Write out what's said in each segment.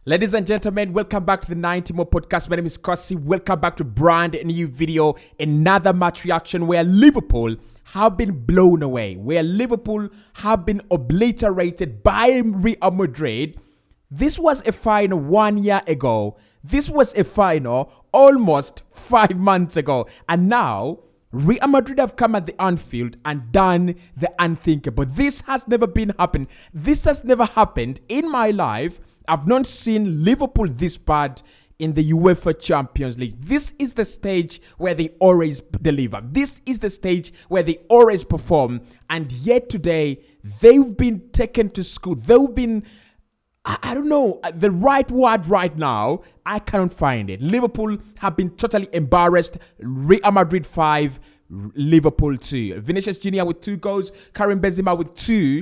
Ladies and gentlemen, welcome back to the 90 More podcast. My name is Kosi. Welcome back to brand new video, another match reaction where Liverpool have been blown away, where Liverpool have been obliterated by Real Madrid. This was a final 1 year ago. This was a final almost 5 months ago. And now, Real Madrid have come at the Anfield and done the unthinkable. This has never been happened. This has never happened in my life. I've not seen Liverpool this bad in the UEFA Champions League. This is the stage where they always deliver. This is the stage where they always perform. And yet today, they've been taken to school. They've been, I don't know, the right word right now, I cannot find it. Liverpool have been totally embarrassed. Real Madrid 5, Liverpool 2. Vinicius Jr. with 2 goals, Karim Benzema with 2.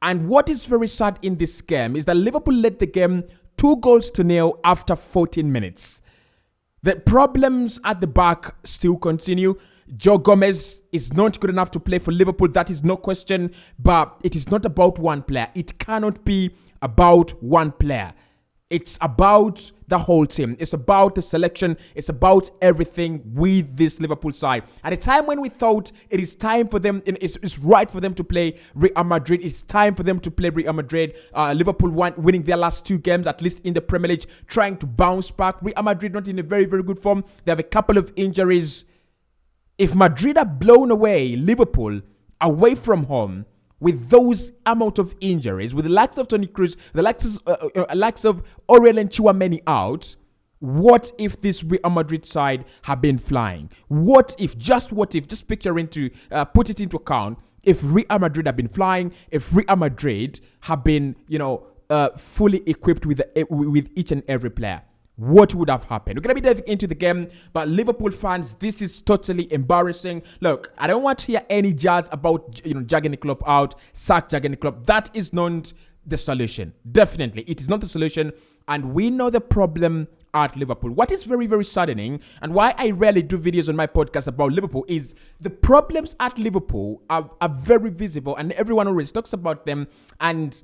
And what is very sad in this game is that Liverpool led the game 2-0 after 14 minutes. The problems at the back still continue. Joe Gomez is not good enough to play for Liverpool. That is no question. But it is not about one player. It cannot be about one player. It's about the whole team. It's about the selection. It's about everything with this Liverpool side. At a time when we thought it is time for them, it's right for them to play Real Madrid. It's time for them to play Real Madrid. Liverpool winning their last 2 games, at least in the Premier League, trying to bounce back. Real Madrid not in a very, very good form. They have a couple of injuries. If Madrid are blown away, Liverpool away from home, with those amount of injuries, with the likes of Toni Kroos, the likes of Aurelien Tchouameni out, what if this Real Madrid side have been flying? What if, just picture into, put it into account, if Real Madrid have been flying, if Real Madrid have been, fully equipped with each and every player, what would have happened? We're going to be diving into the game, but Liverpool fans, this is totally embarrassing. Look, I don't want to hear any jazz about, dragging the club out, dragging the club. That is not the solution. Definitely, it is not the solution, and we know the problem at Liverpool. What is very, very saddening, and why I rarely do videos on my podcast about Liverpool, is the problems at Liverpool are very visible, and everyone always talks about them, and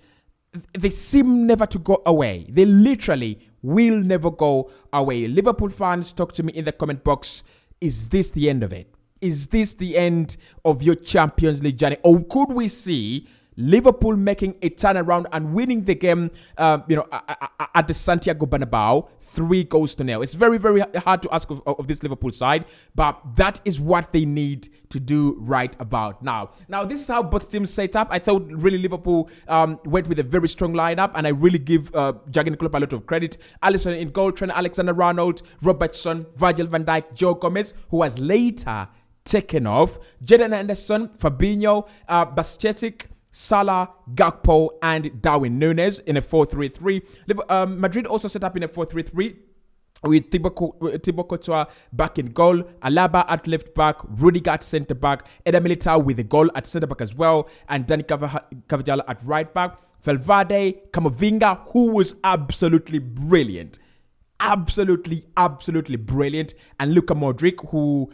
they seem never to go away. They literally will never go away. Liverpool fans, talk to me in the comment box. Is this the end of it? Is this the end of your Champions League journey? Or could we see Liverpool making a turnaround and winning the game, at the Santiago Bernabeu, 3-0? It's very, very hard to ask of this Liverpool side, but that is what they need to do right about now. Now, this is how both teams set up. I thought really Liverpool went with a very strong lineup, and I really give Jurgen Klopp a lot of credit. Alisson in goal, Trent Alexander-Arnold, Robertson, Virgil van Dijk, Joe Gomez, who was later taken off, Jadon Henderson, Fabinho, Bastetic, Salah, Gakpo, and Darwin Núñez in a 4-3-3. Madrid also set up in a 4-3-3 with Thibaut Courtois back in goal, Alaba at left back, Rudiger at centre back, Eder Militao with a goal at centre back as well, and Dani Carvajal at right back. Valverde, Camavinga, who was absolutely brilliant. Absolutely brilliant. And Luka Modric, who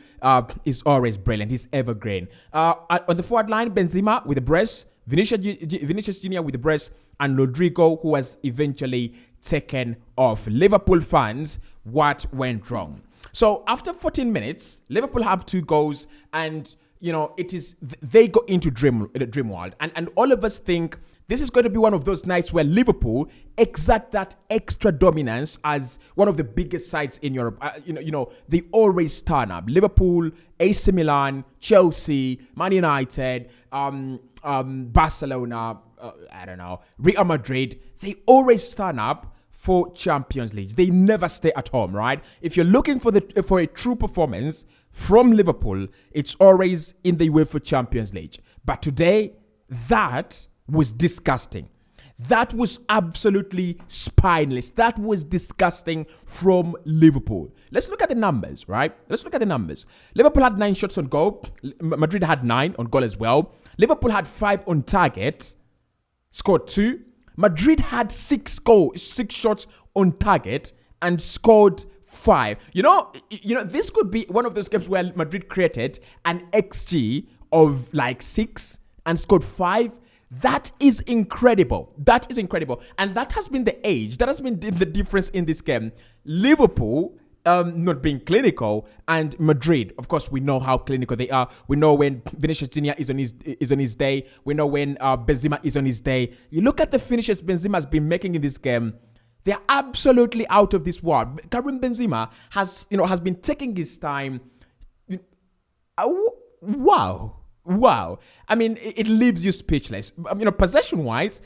is always brilliant. He's evergreen. On the forward line, Benzema with a brace, Vinicius Jr. with the brace, and Rodrigo, who was eventually taken off. Liverpool fans, what went wrong? So after 14 minutes, Liverpool have 2 goals, and they go into dream world, and all of us think this is going to be one of those nights where Liverpool exert that extra dominance as one of the biggest sides in Europe. They always turn up. Liverpool, AC Milan, Chelsea, Man United, Barcelona, Real Madrid. They always turn up for Champions League. They never stay at home, right? If you're looking for a true performance from Liverpool, it's always in the UEFA Champions League. But today, that was disgusting. That was absolutely spineless. That was disgusting from Liverpool. Let's look at the numbers, right? Let's look at the numbers. Liverpool had 9 shots on goal. Madrid had 9 on goal as well. Liverpool had 5 on target, scored 2. Madrid had 6 shots on target and scored 5. This could be one of those games where Madrid created an XG of like 6 and scored 5. That is incredible. That is incredible. And that has been the age. That has been the difference in this game. Liverpool not being clinical, and Madrid, of course, we know how clinical they are. We know when Vinicius Jr. is on his day. We know when Benzema is on his day. You look at the finishes Benzema has been making in this game. They are absolutely out of this world. Karim Benzema has been taking his time. Wow. I mean, it leaves you speechless. Possession-wise,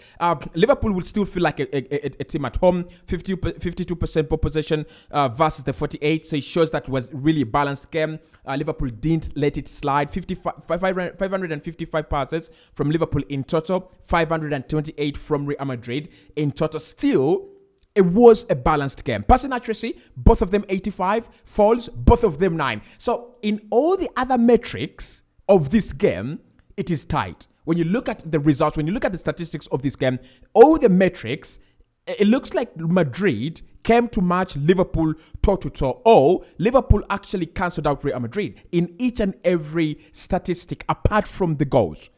Liverpool will still feel like a team at home. 52% ball possession versus the 48. So it shows that it was really a balanced game. Liverpool didn't let it slide. 555 passes from Liverpool in total. 528 from Real Madrid in total. Still, it was a balanced game. Passing accuracy, both of them 85. Falls, both of them 9. So in all the other metrics of this game, it is tight. When you look at the results, when you look at the statistics of this game, all the metrics, it looks like Madrid came to match Liverpool toe-to-toe. Or Liverpool actually cancelled out Real Madrid in each and every statistic apart from the goals.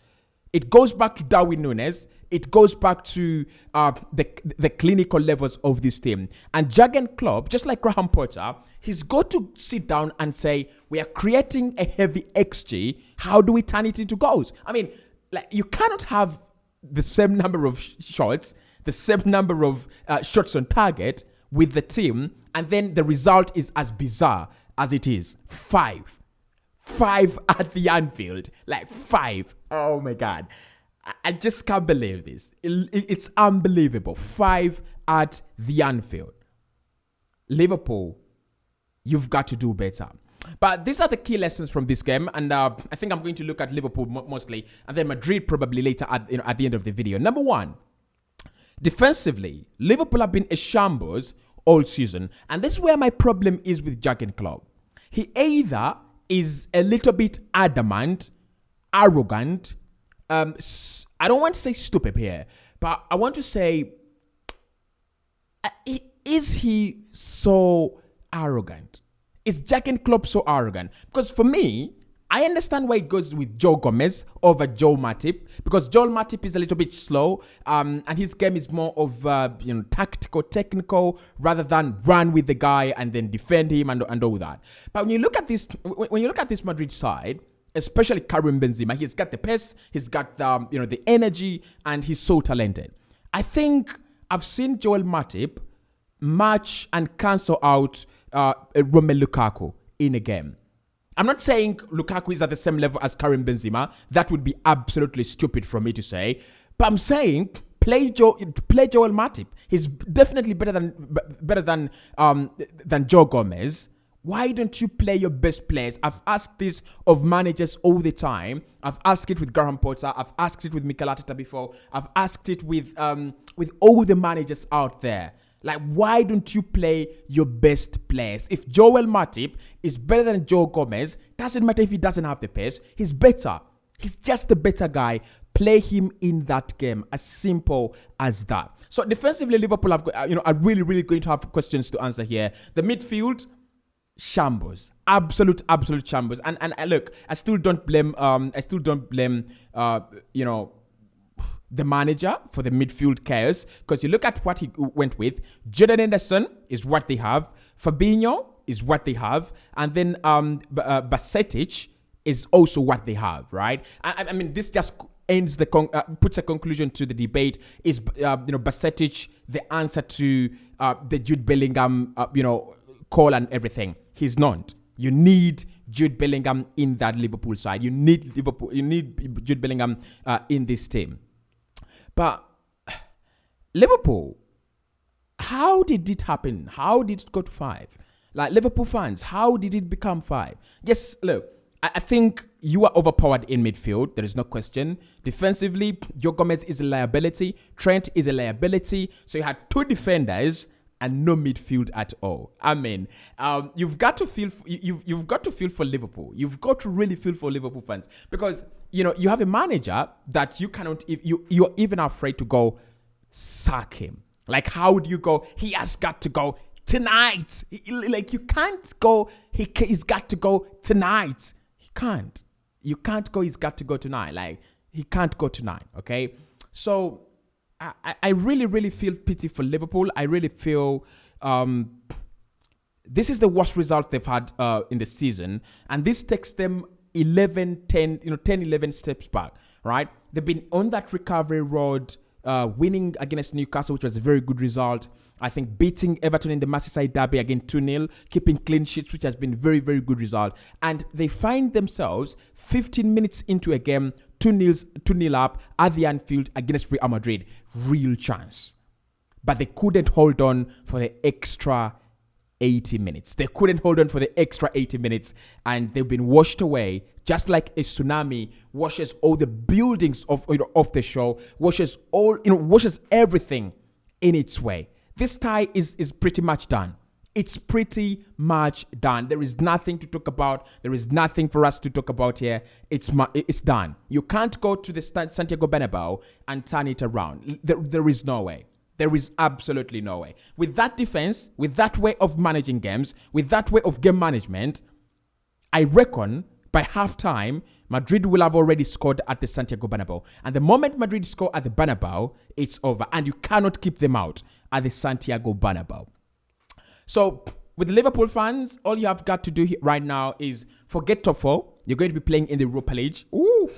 It goes back to Darwin Núñez. It goes back to the clinical levels of this team. And Jurgen Klopp, just like Graham Potter, he's got to sit down and say, we are creating a heavy XG. How do we turn it into goals? I mean, like, you cannot have the same number of shots, the same number of shots on target with the team, and then the result is as bizarre as it is. 5 at the Anfield. Like 5. Oh my God. I just can't believe this. It's unbelievable. 5 at the Anfield. Liverpool, you've got to do better. But these are the key lessons from this game, and I think I'm going to look at Liverpool mostly, and then Madrid probably later at the end of the video. Number one, defensively, Liverpool have been a shambles all season, and this is where my problem is with Jurgen Klopp. He either is a little bit adamant, arrogant. I don't want to say stupid here, but I want to say, is he so arrogant? Is Jurgen Klopp so arrogant? Because for me, I understand why he goes with Joe Gomez over Joel Matip, because Joel Matip is a little bit slow, and his game is more of tactical, technical, rather than run with the guy and then defend him and all that. But when you look at this Madrid side, especially Karim Benzema, he's got the pace, he's got the energy, and he's so talented. I think I've seen Joel Matip match and cancel out Romelu Lukaku in a game. I'm not saying Lukaku is at the same level as Karim Benzema. That would be absolutely stupid for me to say. But I'm saying play Joel Matip. He's definitely better than Joe Gomez. Why don't you play your best players? I've asked this of managers all the time. I've asked it with Graham Potter. I've asked it with Mikel Arteta before. I've asked it with all the managers out there. Like, why don't you play your best players? If Joel Matip is better than Joe Gomez, doesn't matter if he doesn't have the pace. He's better. He's just the better guy. Play him in that game. As simple as that. So defensively, Liverpool have are really going to have questions to answer here. The midfield, shambles, absolute shambles. And look, I still don't blame the manager for the midfield chaos, because you look at what he went with. Jordan Henderson is what they have. Fabinho is what they have, and then Basetic is also what they have. Right? I mean, this just ends puts a conclusion to the debate. Is Basetic the answer to the Jude Bellingham call and everything? He's not. You need Jude Bellingham in that Liverpool side. You need Jude Bellingham in this team. But Liverpool, how did it happen? How did it go to 5? Like, Liverpool fans, how did it become 5? Yes, look, I think you are overpowered in midfield. There is no question. Defensively, Joe Gomez is a liability. Trent is a liability. So you had 2 defenders and no midfield at all. I mean, you've got to feel for Liverpool. You've got to really feel for Liverpool fans, because you have a manager that you cannot. You're even afraid to go sack him. Like, how do you go? He has got to go tonight. Like, you can't go. He's got to go tonight. He can't. You can't go. He's got to go tonight. Like, he can't go tonight. Okay. So I really, really feel pity for Liverpool. I really feel this is the worst result they've had in the season. And this takes them 10, 11 steps back, right? They've been on that recovery road, winning against Newcastle, which was a very good result. I think beating Everton in the Merseyside derby again 2-0, keeping clean sheets, which has been very, very good result. And they find themselves 15 minutes into a game, 2-0 up at the Anfield against Real Madrid. Real chance. But they couldn't hold on for the extra 80 minutes. They couldn't hold on for the extra 80 minutes, and they've been washed away just like a tsunami washes all the buildings of the show, washes everything in its way. This tie is pretty much done. It's pretty much done. There is nothing to talk about. There is nothing for us to talk about here. It's done. You can't go to the Santiago Bernabeu and turn it around. There is no way. There is absolutely no way. With that defense, with that way of managing games, with that way of game management, I reckon by halftime, Madrid will have already scored at the Santiago Bernabeu. And the moment Madrid score at the Bernabeu, it's over. And you cannot keep them out at the Santiago Bernabeu. So, with the Liverpool fans, all you have got to do right now is forget top four. You're going to be playing in the Europa League. Ooh.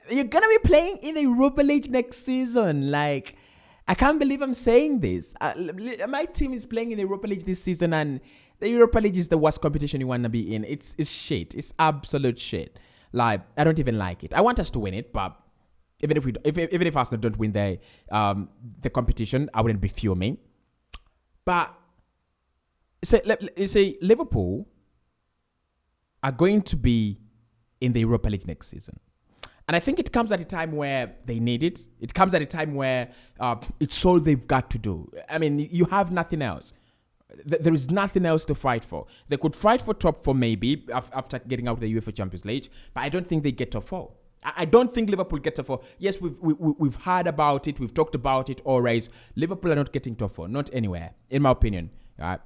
You're going to be playing in the Europa League next season. Like, I can't believe I'm saying this. My team is playing in the Europa League this season, and the Europa League is the worst competition you want to be in. It's shit. It's absolute shit. Like, I don't even like it. I want us to win it, but even if Arsenal don't win the competition, I wouldn't be fuming. But say Liverpool are going to be in the Europa League next season. And I think it comes at a time where they need it. It comes at a time where it's all they've got to do. I mean, you have nothing else. There is nothing else to fight for. They could fight for top four maybe after getting out of the UEFA Champions League, but I don't think they get top four. I don't think Liverpool get top four. Yes, we've heard about it. We've talked about it always. Liverpool are not getting top four. Not anywhere, in my opinion.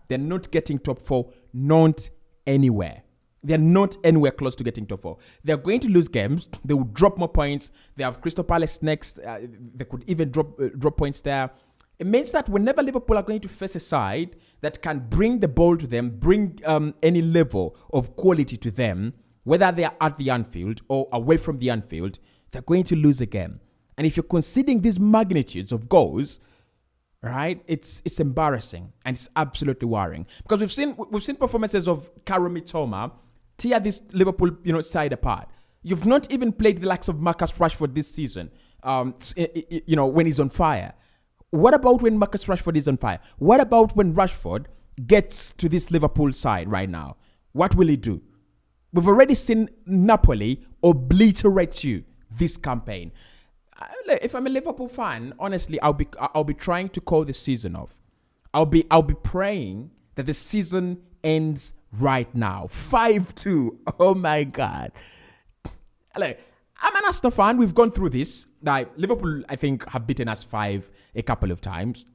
They're not getting top four. Not anywhere. They're not anywhere close to getting top four. They're going to lose games. They will drop more points. They have Crystal Palace next. They could even drop points there. It means that whenever Liverpool are going to face a side that can bring the ball to them, bring any level of quality to them, whether they are at the Anfield or away from the Anfield, they're going to lose a game. And if you're conceding these magnitudes of goals, right, it's embarrassing and it's absolutely worrying. Because we've seen performances of Karim Mitoma tear this Liverpool side apart. You've not even played the likes of Marcus Rashford this season. When he's on fire. What about when Marcus Rashford is on fire? What about when Rashford gets to this Liverpool side right now? What will he do? We've already seen Napoli obliterate you this campaign. If I'm a Liverpool fan, honestly, I'll be trying to call the season off. I'll be praying that the season ends right now. 5-2. Oh my God. Look, I'm an Arsenal fan. We've gone through this. Like, Liverpool, I think, have beaten us 5 a couple of times.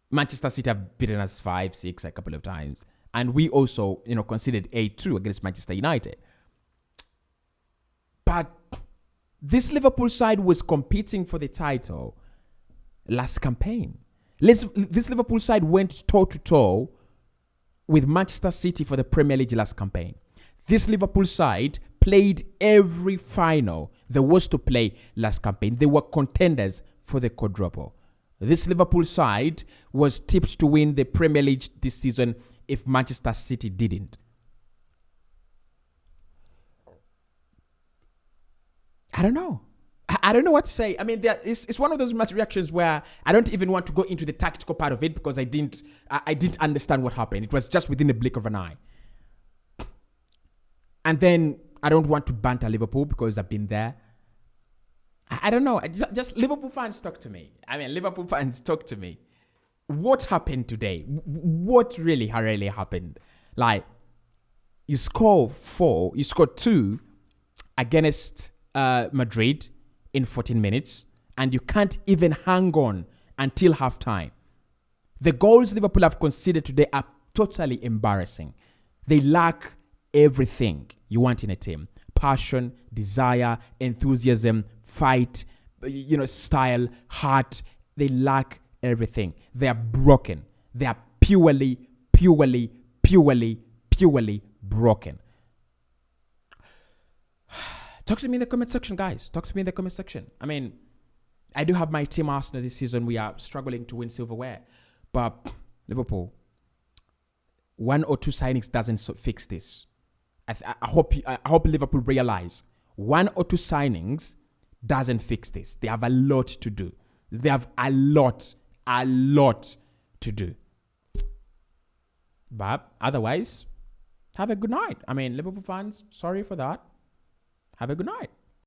Manchester City have beaten us 5-6 a couple of times. And we also, conceded 8-2 against Manchester United. But this Liverpool side was competing for the title last campaign. This Liverpool side went toe-to-toe with Manchester City for the Premier League last campaign. This Liverpool side played every final there was to play last campaign. They were contenders for the quadruple. This Liverpool side was tipped to win the Premier League this season if Manchester City didn't. I don't know. I don't know what to say. I mean, it's one of those match reactions where I don't even want to go into the tactical part of it because I didn't understand what happened. It was just within the blink of an eye. And then I don't want to banter Liverpool because I've been there. I don't know. Just Liverpool fans talk to me. Liverpool fans talk to me. What happened today? What really happened? Like, you score 2 against Madrid in 14 minutes, and you can't even hang on until halftime. The goals Liverpool have conceded today are totally embarrassing. They lack everything you want in a team. passion, desire, enthusiasm, fight, style, heart. They lack everything. They are broken. They are purely broken. Talk to me in the comment section, guys. Talk to me in the comment section. I mean, I do have my team Arsenal this season. We are struggling to win silverware. But Liverpool, 1 or 2 signings doesn't fix this. I hope Liverpool realize 1 or 2 signings doesn't fix this. They have a lot to do. They have a lot to do. But otherwise, have a good night. I mean, Liverpool fans, sorry for that. Have a good night.